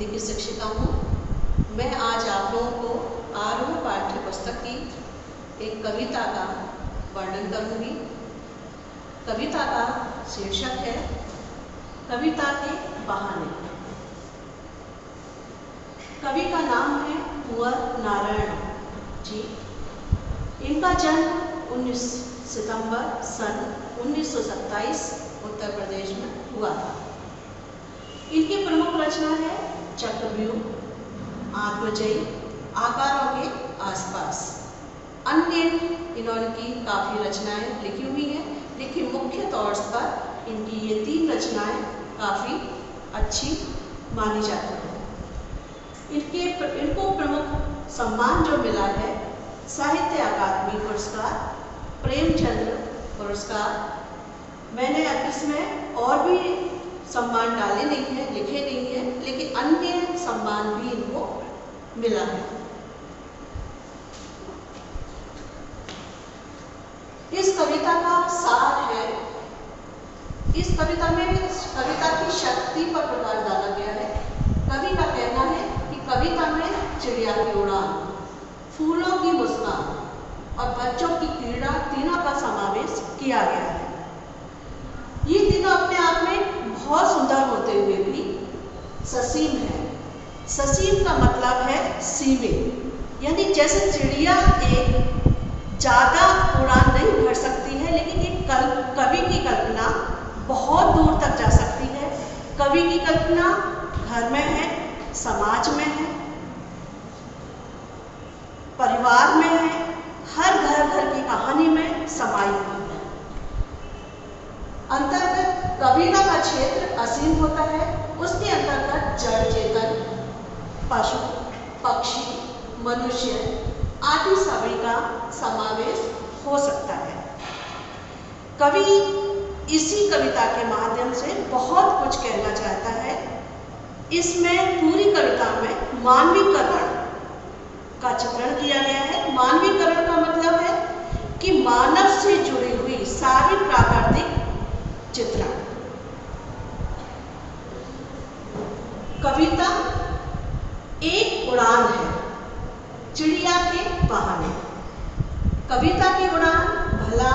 हिंदी की शिक्षिका हूँ। मैं आज आप लोगों को आरोह पाठ्य पुस्तक की एक कविता का वर्णन करूँगी। कविता का शीर्षक है कविता के बहाने। कवि का नाम है कुंवर नारायण जी। इनका जन्म 19 सितंबर सन 1927 उत्तर प्रदेश में हुआ था। इनकी प्रमुख रचना है चक्रव्यूह, आत्मजयी, आकारों के आसपास। अन्य इन्होंने की काफ़ी रचनाएं लिखी हुई हैं, लेकिन मुख्य तौर पर इनकी ये 3 रचनाएं काफ़ी अच्छी मानी जाती हैं। इनको प्रमुख सम्मान जो मिला है साहित्य अकादमी पुरस्कार, प्रेमचंद्र पुरस्कार। मैंने अब इसमें और भी सम्मान डाले नहीं हैं, लिखे नहीं हैं, लेकिन अन्य सम्मान भी इनको मिला है। इस कविता का सार है, इस कविता में कविता की शक्ति पर प्रकाश डाला गया है। कवि का कहना है कि कविता में चिड़िया की उड़ान, फूलों की मुस्कान और बच्चों की क्रीड़ा तीनों का समावेश किया गया है। ये तीनों अपने आप में बहुत सुंदर होते हुए भी ससीम है। ससीम का मतलब है सीमे, यानी जैसे चिड़िया एक ज़्यादा उड़ान नहीं भर सकती है, लेकिन एक कवि की कल्पना बहुत दूर तक जा सकती है। कवि की कल्पना घर में है, समाज में है, परिवार में है, हर घर की कहानी में समाई हुई है। अंतर्गत कविता का क्षेत्र असीम होता है। उसके अंतर्गत जड़ चेतन, पशु, पक्षी, मनुष्य आदि सभी का समावेश हो सकता है। कवि इसी कविता के माध्यम से बहुत कुछ कहना चाहता है। इसमें पूरी कविता में मानवीकरण का चित्रण किया गया है। मानवीकरण का मतलब है कि मानव से जुड़ी हुई सारी प्राकृतिक चित्रण। कविता एक उड़ान है चिड़िया के बहाने। कविता की उड़ान भला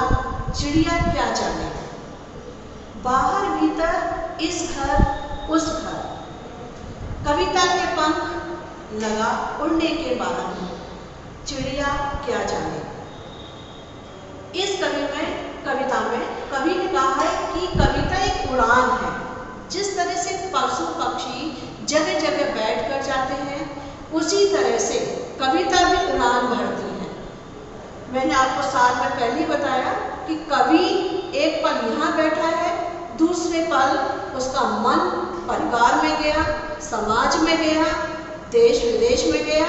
चिड़िया क्या जाने, बाहर भीतर इस घर उस घर। कविता के पंख लगा उड़ने के बहाने, चिड़िया क्या जाने। इस कविता में कवि ने कहा है कि कविता एक उड़ान है। जिस तरह से पशु पक्षी जगह जगह बैठ कर जाते हैं, उसी तरह से कविता भी उड़ान भरती है। मैंने आपको साल में पहले ही बताया कि कवि एक पल यहाँ बैठा है, दूसरे पल उसका मन परिवार में गया, समाज में गया, देश विदेश में गया।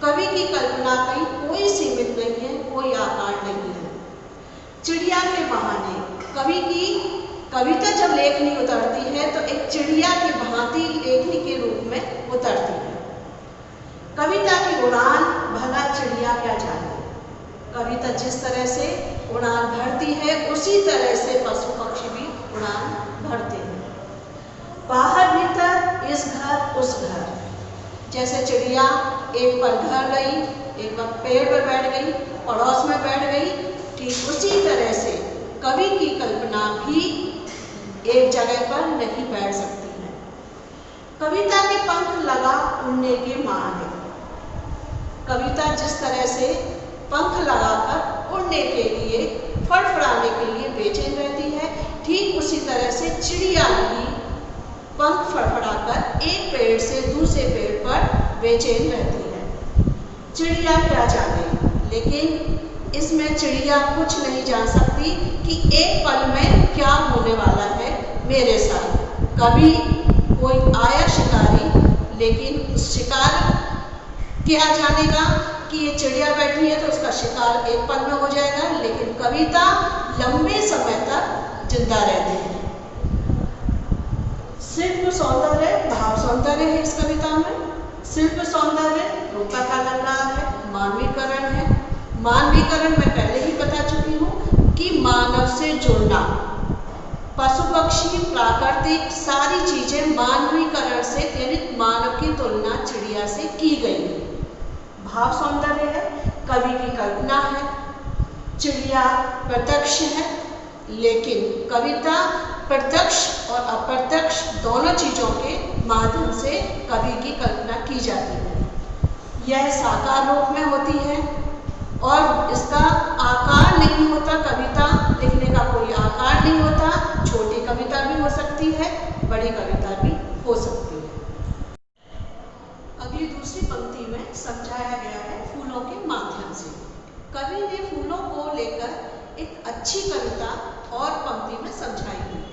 कवि की कल्पना की कोई सीमित नहीं है, कोई आकार नहीं है। चिड़िया के बहाने कवि की कविता जब लेखनी उतरती है तो एक चिड़िया की भांति लेखनी के रूप में उतरती है। कविता की उड़ान भला चिड़िया क्या जाने। कविता जिस तरह से उड़ान भरती है, उसी तरह से पशु पक्षी भी उड़ान भरते हैं। बाहर भीतर इस घर उस घर। जैसे चिड़िया एक पल घर गई, एक बार पेड़ पर बैठ गई, पड़ोस में बैठ गई, ठीक उसी तरह से कवि की कल्पना भी एक जगह पर नहीं बैठ सकती है। कविता के पंख लगा उड़ने के माने। कविता जिस तरह से पंख लगाकर उड़ने के लिए, फड़फड़ाने के लिए बेचैन रहती है, ठीक उसी तरह से चिड़िया भी पंख फड़फड़ाकर एक पेड़ से दूसरे पेड़ पर बेचैन रहती है। चिड़िया क्या जाने, लेकिन इसमें चिड़िया कुछ नहीं जान सकती कि एक पल में क्या होने वाला है मेरे साथ। कभी कोई आया शिकारी, लेकिन शिकार क्या जानेगा कि ये चिड़िया बैठी है तो उसका शिकार एक पल में हो जाएगा, लेकिन कविता लंबे समय तक जिंदा रहती है। शिल्प सौंदर्य, भाव सौंदर्य है इस कविता में। शिल्प सौंदर्य रूपा का लग रहा है, मानवीकरण है। मानवीकरण मैं पहले ही बता चुकी हूँ कि मानव से जुड़ना, पशु पक्षी प्राकृतिक सारी चीजें मानवीकरण से प्रेरित मानव तुलना चिड़िया से की गई है। भाव सौंदर्य है, कवि की कल्पना है, चिड़िया प्रत्यक्ष है, लेकिन कविता प्रत्यक्ष और अप्रत्यक्ष दोनों चीजों के माध्यम से कवि की कल्पना की जाती है। यह साकार रूप में होती है और इसका आकार नहीं होता। कविता लिखने का कोई आकार नहीं होता। छोटी कविता भी हो सकती है, बड़ी कविता भी हो सकती है। अगली दूसरी पंक्ति में समझाया गया है फूलों के माध्यम से। कवि ने फूलों को लेकर एक अच्छी कविता और पंक्ति में समझाई है।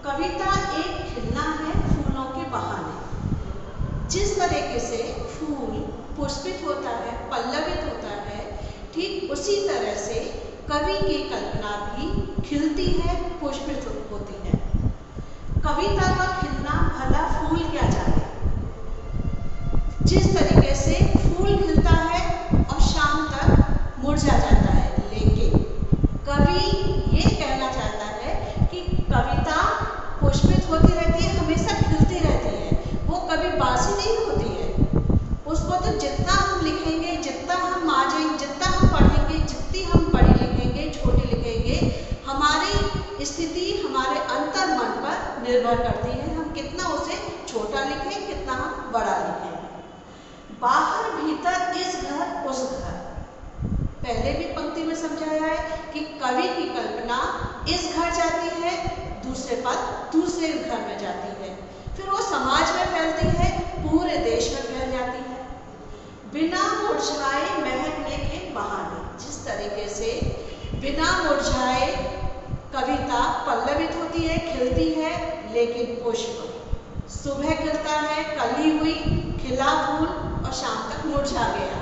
कविता एक खिलना है फूलों के बहाने। जिस तरीके से फूल पुष्पित होता है, पल्लवित होता है, ठीक उसी तरह से कवि की कल्पना भी खिलती है, पुष्पित होती है। कविता का खिलना भला फूल क्या जाने। जिस तरीके से फूल खिलता है और शाम तक मुरझा जाता है, लेकिन कवि ये कहना चाहता है कि कविता पुष्पित होती रहती है, हमेशा खिलती रहती है, वो कभी बासी नहीं होती है। उसको तो जितना हम लिखेंगे, जितना हम माजेंगे, जितना हम पढ़ेंगे, जितनी हम पढ़ी लिखेंगे, छोटी लिखेंगे, हमारी स्थिति हमारे अंतर मन पर निर्भर करती है। हम कितना उसे छोटा लिखें, कितना हम बड़ा लिखें। बाहर भीतर, इस घर उस घर। पहले भी पंक्ति में समझाया है कि कवि की कल्पना इस घर जाती है, दूसरे पद दूसरे घर में जाती है, फिर वो समाज में फैलती है, पूरे देश में फैल जाती है। बिना मुरझाए महकने के बहाने। जिस तरीके से बिना मुरझाए कविता पल्लवित होती है, खिलती है, लेकिन पुष्प सुबह खिलता है, कली हुई, खिला फूल और शाम तक मुरझा गया।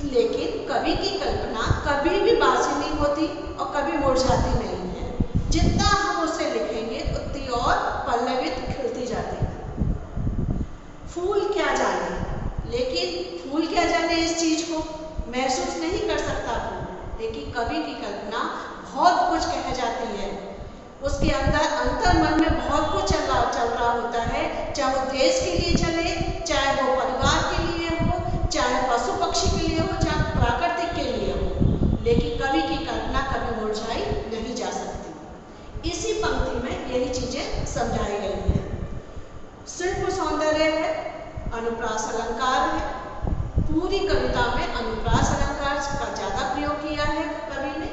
लेकिन कवि की कल्पना कभी भी बासी नहीं होती और कभी मुरझाती नहीं है। जितना हम उसे लिखेंगे उतनी और पल्लवित खिलती जाती है। फूल क्या जाने, लेकिन फूल क्या जाने इस चीज को महसूस नहीं कर सकता फूल, लेकिन कवि की कल्पना बहुत कुछ कह जाती है। उसके अंतर मन में बहुत कुछ चल रहा होता है, चाहे वो देश के लिए चले, चाहे वो परिवार के लिए हो, चाहे पशु पक्षी के लिए हो, चाहे प्राकृतिक के लिए हो, लेकिन कवि की कल्पना कभी मुरझाई नहीं जा सकती। इसी पंक्ति में यही चीजें समझाई गई हैं। शिल्प सौंदर्य है, अनुप्रास अलंकार है। पूरी कविता में अनुप्रास अलंकार का ज्यादा प्रयोग किया है कवि ने।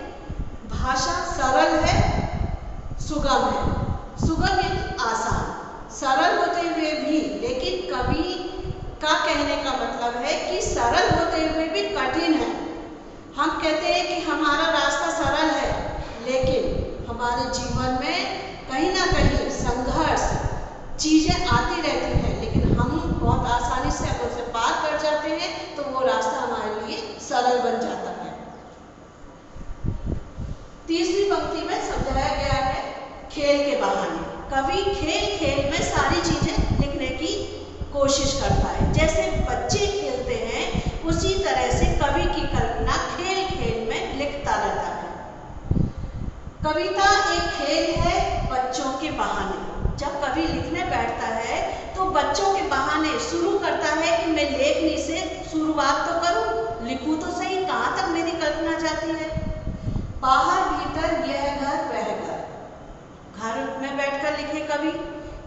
भाषा सरल है, सुगम है। सुगम यानी आसान, सरल होते हुए भी, लेकिन कवि का कहने का मतलब है कि सरल होते हुए भी कठिन है। हम कहते हैं कि हमारा रास्ता सरल है, लेकिन हमारे जीवन में कहीं ना कहीं संघर्ष, चीजें आती रहती हैं, लेकिन हम बहुत आसानी से अगर उसे पार कर जाते हैं तो वो रास्ता हमारे लिए सरल बन जाता है। तीसरी पंक्ति में समझाया गया है खेल के बहाने। कवि खेल खेल में सारी चीजें लिखने की कोशिश करता है। जैसे बच्चे खेलते हैं, उसी तरह से कवि की कल्पना खेल खेल में लिखता रहता है। कविता एक खेल है बच्चों के बहाने। जब कवि लिखने बैठता है तो बच्चों के बहाने शुरू करता है कि मैं लेखनी से शुरुआत तो करूं, लिखूं तो सही, कहां तक मेरी कल्पना जाती है। बाहर भीतर, यह घर वह घर। घर में बैठकर लिखे कवि,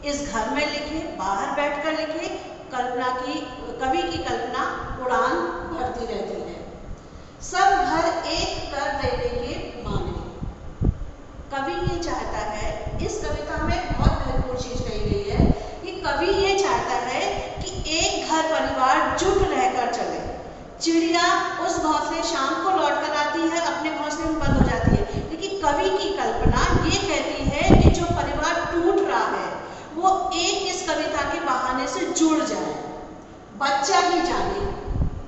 इस घर में लिखे, बाहर बैठकर लिखे, कवि की कल्पना उड़ान भरती रहती है। सब घर एक कर देने के माने। कवि ये चाहता है, इस कविता में बहुत महत्वपूर्ण चीज कही गई है कि कवि ये चाहता है कि एक घर परिवार जुट रहकर चले। चिड़िया उस घोंसले शाम को लौट कर आती है, अपने घोंसले में बंद हो जाती है, लेकिन कवि की कल्पना ये कहती है कि जो परिवार टूट रहा है वो एक इस कविता के बहाने से जुड़ जाए। बच्चा ही जाने,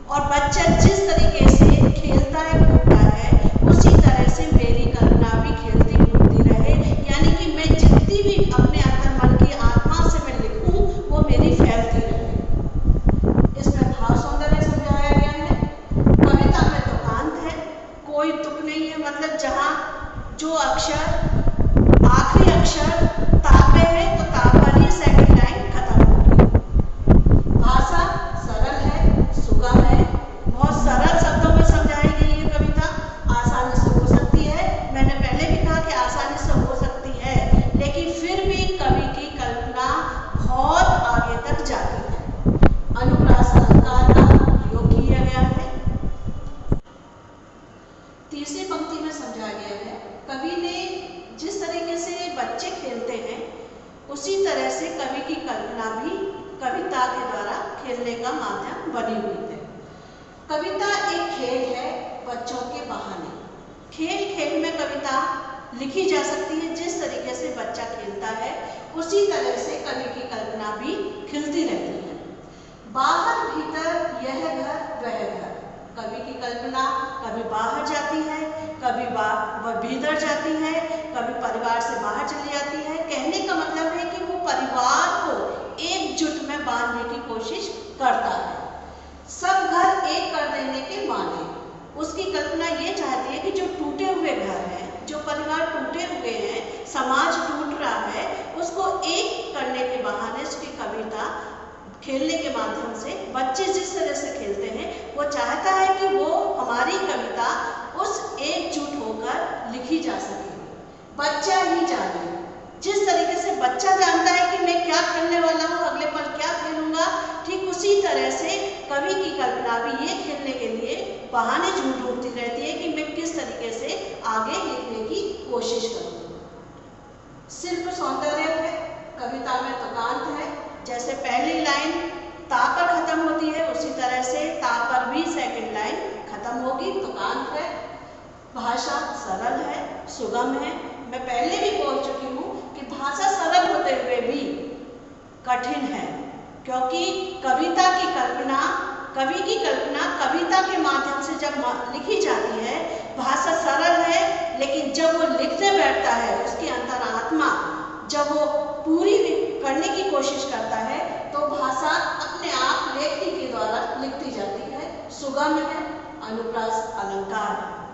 और बच्चा जिस तरीके से खेलता है, कूदता है, उसी तरह से मेरी कल्पना भी खेलती कूदती रहे। यानी कि मैं जितनी भी अपने अंतर मन की आत्मा से मैं लिखूं, वो मेरी फैलती रहे। इसमें भाव सौंदर्य समझाया गया है। कविता में तुकांत है, कोई तुक नहीं है, मतलब जहां जो अक्षर आखिरी अक्षर ता पे है तो ता पर ही सेकंड लाइन खत्म होगी। खेलने का माध्यम बनी हुई है। कविता एक खेल है बच्चों के बहाने। खेल खेल में कविता लिखी जा सकती है। जिस तरीके से बच्चा खेलता है उसी तरह से कवि की कल्पना भी खिलती रहती है। बाहर भीतर यह घर वह घर, कवि की कल्पना कभी बाहर जाती है, कभी भीतर जाती है, कभी परिवार से बाहर चली जाती है। कहने का मतलब है कि वो परिवार को एकजुट में बांधने की कोशिश करता है। सब घर एक कर देने के माने उसकी कल्पना ये चाहती है कि जो टूटे हुए घर हैं, जो परिवार टूटे हुए हैं, समाज टूट रहा है, उसको एक करने के बहाने उसकी कविता खेलने के माध्यम से बच्चे जिस तरह से खेलते हैं वो चाहता है कि वो हमारी कविता उस एकजुट होकर लिखी जा सके। बच्चा ही जाने, जिस तरीके से बच्चा जानता है कि मैं क्या खेलने वाला हूँ, अगले पल क्या खेलूंगा, ठीक उसी तरह से कवि की कल्पना भी ये खेलने के लिए बहाने ढूंढती रहती है कि मैं किस तरीके से आगे लिखने की कोशिश करूँ। शिल्प सौंदर्य है, कविता में तुकांत है। जैसे पहली लाइन ता पर खत्म होती है उसी तरह से ता पर भी सेकंड लाइन खत्म होगी, तुकांत है। भाषा सरल है, सुगम है। मैं पहले भी बोल चुकी हूँ कि भाषा सरल होते हुए भी कठिन है, क्योंकि कविता की कल्पना, कवि की कल्पना कविता के माध्यम से जब लिखी जाती है, भाषा सरल है, लेकिन जब वो लिखने बैठता है उसकी अंतरात्मा जब वो पूरी करने की कोशिश करता है तो भाषा अपने आप लेखनी के द्वारा लिखती जाती है। सुगम है, अनुप्रास अलंकार है।